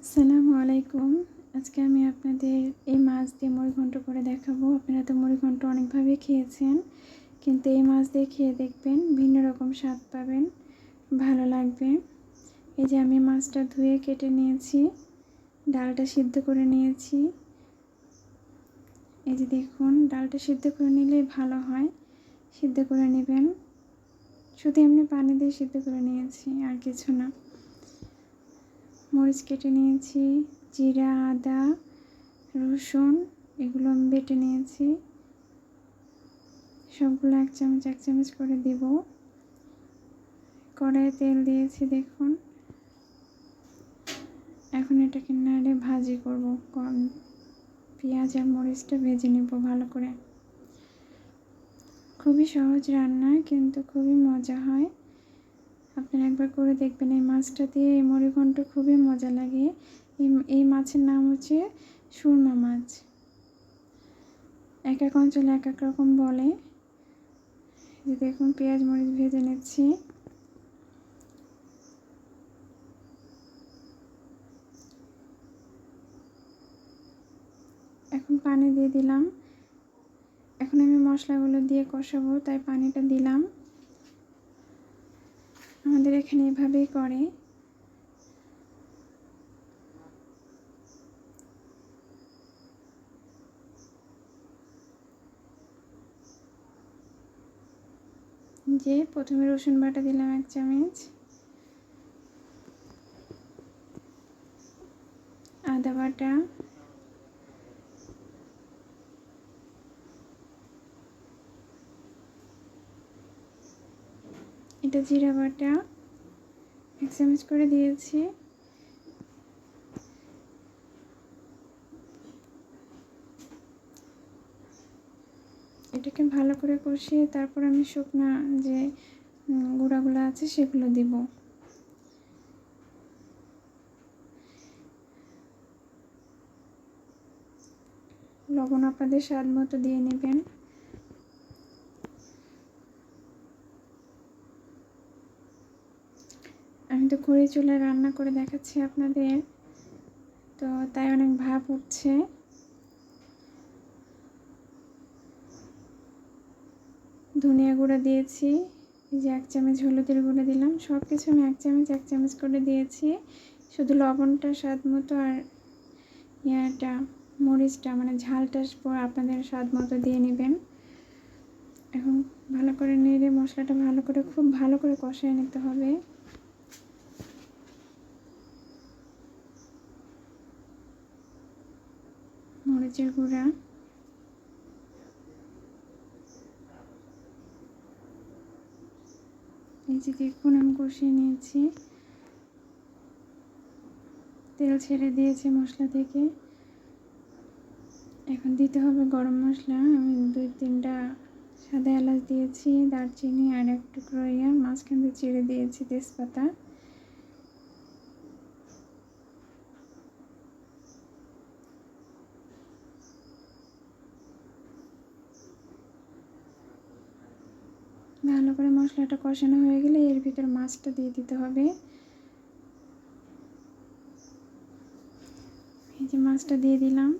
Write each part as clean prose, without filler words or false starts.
আসসালামু আলাইকুম। আজকে আমি আপনাদের এই মাছ দিয়ে মুড়িঘণ্ট করে দেখাবো। আপনারা তো মুড়িঘণ্ট অনেকভাবে খেয়েছেন, কিন্তু এই মাছ দিয়ে খেয়ে দেখবেন, ভিন্ন রকম স্বাদ পাবেন, ভালো লাগবে। এই যে আমি মাছটা ধুয়ে কেটে নিয়েছি, ডালটা সিদ্ধ করে নিয়েছি। এই যে দেখুন, ডালটা সিদ্ধ করে নিলেই ভালো হয়, সিদ্ধ করে নেবেন। শুধু এমনি পানি দিয়ে সিদ্ধ করে নিয়েছি, আর কিছু না। মরিচ কেটে নিয়েছি, জিরা, আদা, রসুন এগুলো আমি বেটে নিয়েছি। সবগুলো এক চামচ করে দেব। কড়াইয়ে তেল দিয়েছি দেখুন। এখন এটাকে নাড়ে ভাজি করব। পেঁয়াজ আর মরিচটা ভেজে নেব ভালো করে। খুবই সহজ রান্না, কিন্তু খুবই মজা হয়। আপনারা একবার করে দেখবেন। এই মাছটা দিয়ে এই মুড়িঘণ্ট খুবই মজা লাগে। এই মাছের নাম হচ্ছে সুরমা মাছ। এক এক অঞ্চলে এক এক রকম বলে। যে দেখুন, পেঁয়াজ মরিচ ভেজে নিচ্ছি। এখন পানি দিয়ে দিলাম। এখন আমি মশলাগুলো দিয়ে কষাবো, তাই পানিটা দিলাম। আমাদের এখানে এভাবেই করে। যে প্রথমে রসুন বাটা দিলাম 1 চামচ, আদা বাটা, এটা জিরা বাটা 1 চামচ করে দিয়েছি। এটাকে ভালো করে কষিয়ে তারপর আমি শুকনা যে গুঁড়াগুলো আছে সেগুলো দিব। লবণ আপনাদের স্বাদ মতো দিয়ে নেবেন। আমি তো খড়ি চুলায় রান্না করে দেখাচ্ছি আপনাদের, তো তাই অনেক ভাপ উঠছে। ধনিয়া গুঁড়া দিয়েছি, এই যে 1 চামচ হলুদের গুঁড়া দিলাম। সব কিছু আমি 1 চামচ করে দিয়েছি। শুধু লবণটা স্বাদ মতো, আর মরিচটা মানে ঝালটা আপনাদের স্বাদ মতো দিয়ে নেবেন। এখন ভালো করে নেড়ে মশলাটা খুব ভালো করে কষিয়ে নিতে হবে। মরিচের গুঁড়া, এই যে দেখুন আমি কষিয়ে নিয়েছি। তেল ছেড়ে দিয়েছে মশলা থেকে। এখন দিতে হবে গরম মশলা। আমি 2-3টা সাদা এলাচ দিয়েছি, দারচিনি, আর এক টুকরো মাঝখান দিয়ে চিড়ে দিয়েছি তেজপাতা। ভালো করে মশলাটা কষানো হয়ে গেলে এর ভিতর মাছটা দিয়ে দিতে হবে। এই যে মাছটা দিয়ে দিলাম।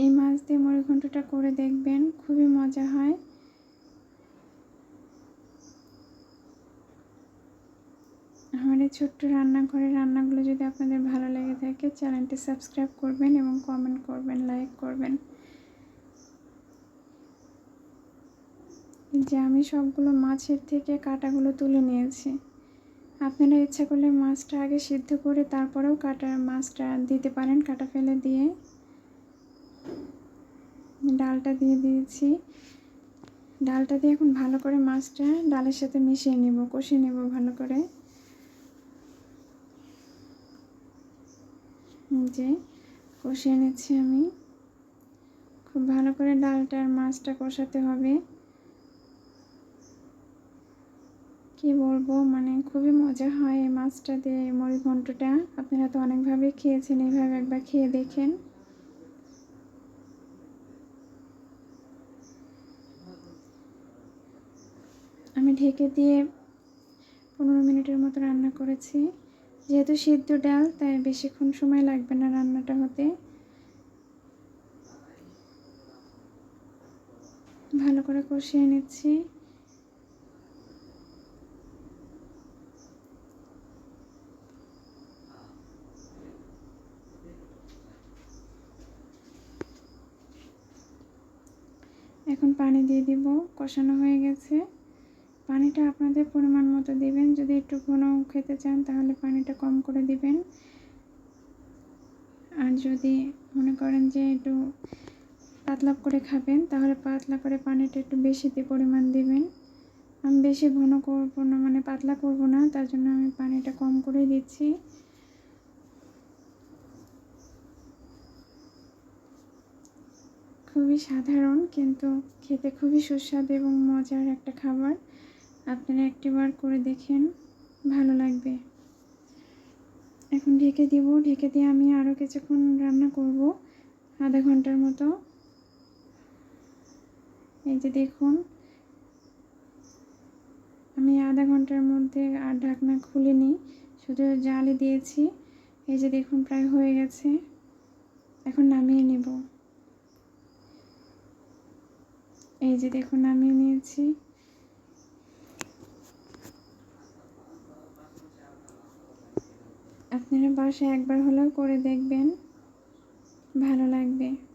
এই মাছ দিয়ে মুড়িঘণ্টটা করে দেখবেন, খুবই মজা হয়। আমার এই ছোট্ট রান্নাঘরের রান্নাগুলো যদি আপনাদের ভালো লেগে থাকে, চ্যানেলটি সাবস্ক্রাইব করবেন এবং কমেন্ট করবেন, লাইক করবেন। যে আমি সবগুলো মাছের থেকে কাঁটাগুলো তুলে নিয়েছি। আপনারা ইচ্ছা করলে মাছটা আগে সিদ্ধ করে তারপরেও মাছটা দিতে পারেন, কাঁটা ফেলে দিয়ে। ডালটা দিয়ে দিয়েছি। ডালটা দিয়ে এখন ভালো করে মাছটা ডালের সাথে মিশিয়ে নেব, কষিয়ে নেব ভালো করে। যে কষিয়ে নিচ্ছি আমি। খুব ভালো করে ডালটা আর মাছটা কষাতে হবে। কি বলবো, মানে খুবই মজা হয় এই মাছটা দিয়ে মুড়িঘণ্টটা। আপনারা তো অনেকভাবে খেয়েছেন, এইভাবে একবার খেয়ে দেখেন। আমি ঢেকে দিয়ে 15 মিনিটের মতো রান্না করেছি। যেহেতু সিদ্ধ ডাল তাই বেশিক্ষণ সময় লাগবে না রান্নাটা হতে। ভালো করে কষিয়ে নিচ্ছি। এখন পানি দিয়ে দিব। কষানো হয়ে গেছে। পানিটা আপনাদের পরিমাণ মতো দিবেন। যদি একটু ঘন খেতে চান তাহলে পানিটা কম করে দিবেন। আর যদি মনে করেন যে একটু পাতলা করে খাবেন তাহলে পাতলা করে পানিটা একটু বেশি পরিমাণ দিবেন। আমি বেশি ঘন করব না, মানে পাতলা করব না, তার জন্য আমি পানিটা কম করে দিচ্ছি। খুবই সাধারণ কিন্তু খেতে খুবই সুস্বাদু এবং মজার একটা খাবার। আপনারা একটিবার করে দেখেন, ভালো লাগবে। এখন ঢেকে দিব। ঢেকে দিয়ে আমি আরও কিছুক্ষণ রান্না করব, আধা ঘন্টার মতো। এই যে দেখুন, আমি আধা ঘন্টার মধ্যে আর ঢাকনা খুলিনি, শুধু জালি দিয়েছি। এই যে দেখুন প্রায় হয়ে গেছে। এখন নামিয়ে নেব। এই যে দেখুন নামিয়ে নিয়েছি। আপনারা বাসায় একবার হলেও করে দেখবেন, ভালো লাগবে।